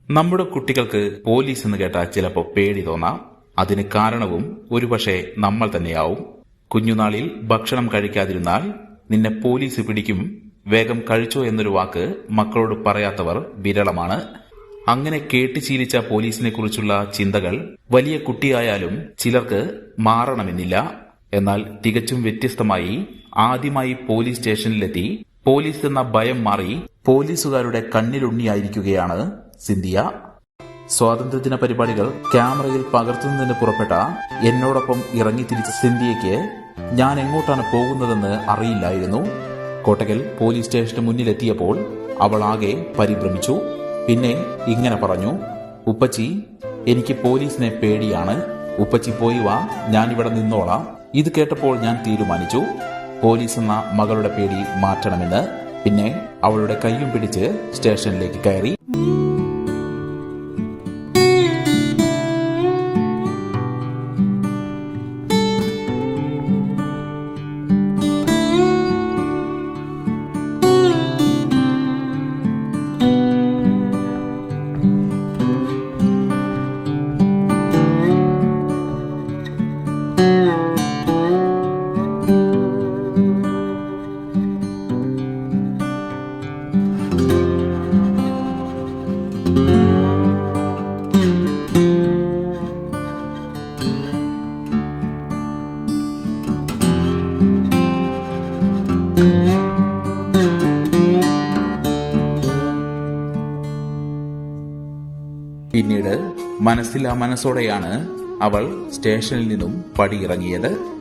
നമ്മുടെ കുട്ടികൾക്ക് പോലീസ് എന്ന് കേട്ടാൽ ചിലപ്പോൾ പേടി തോന്നാം. അതിന് കാരണവും ഒരുപക്ഷെ നമ്മൾ തന്നെയാവും. കുഞ്ഞുനാളിൽ ഭക്ഷണം കഴിക്കാതിരുന്നാൽ നിന്നെ പോലീസ് പിടിക്കും, വേഗം കഴിച്ചോ എന്നൊരു വാക്ക് മക്കളോട് പറയാത്തവർ വിരളമാണ്. അങ്ങനെ കേട്ടുശീലിച്ച പോലീസിനെ കുറിച്ചുള്ള ചിന്തകൾ വലിയ കുട്ടിയായാലും ചിലർക്ക് മാറണമെന്നില്ല. എന്നാൽ തികച്ചും വ്യത്യസ്തമായി ആദ്യമായി പോലീസ് സ്റ്റേഷനിലെത്തി പോലീസ് എന്ന ഭയം മാറി പോലീസുകാരുടെ കണ്ണിലുണ്ണിയായിരിക്കുകയാണ് സിന്ധിയ. സ്വാതന്ത്ര്യദിന പരിപാടികൾ ക്യാമറയിൽ പകർത്തുന്നതിന് പുറപ്പെട്ട എന്നോടൊപ്പം ഇറങ്ങിത്തിരിച്ച സിന്ധിയയ്ക്ക് ഞാൻ എങ്ങോട്ടാണ് പോകുന്നതെന്ന് അറിയില്ലായിരുന്നു. കോട്ടക്കൽ പോലീസ് സ്റ്റേഷന് മുന്നിലെത്തിയപ്പോൾ അവൾ ആകെ പരിഭ്രമിച്ചു. പിന്നെ ഇങ്ങനെ പറഞ്ഞു, ഉപ്പച്ചി, എനിക്ക് പോലീസിനെ പേടിയാണ്. ഉപ്പച്ചി പോയി വാ, ഞാനിവിടെ നിന്നോളാം. ഇത് കേട്ടപ്പോൾ ഞാൻ തീരുമാനിച്ചു പോലീസ് എന്ന മകളുടെ പേടി മാറ്റണമെന്ന്. പിന്നെ അവളുടെ കൈയും പിടിച്ച് സ്റ്റേഷനിലേക്ക് കയറി. പിന്നീട് മനസ്സില്ലാ മനസ്സോടെയാണ് അവൾ സ്റ്റേഷനിൽ നിന്നും പടിയിറങ്ങിയത്.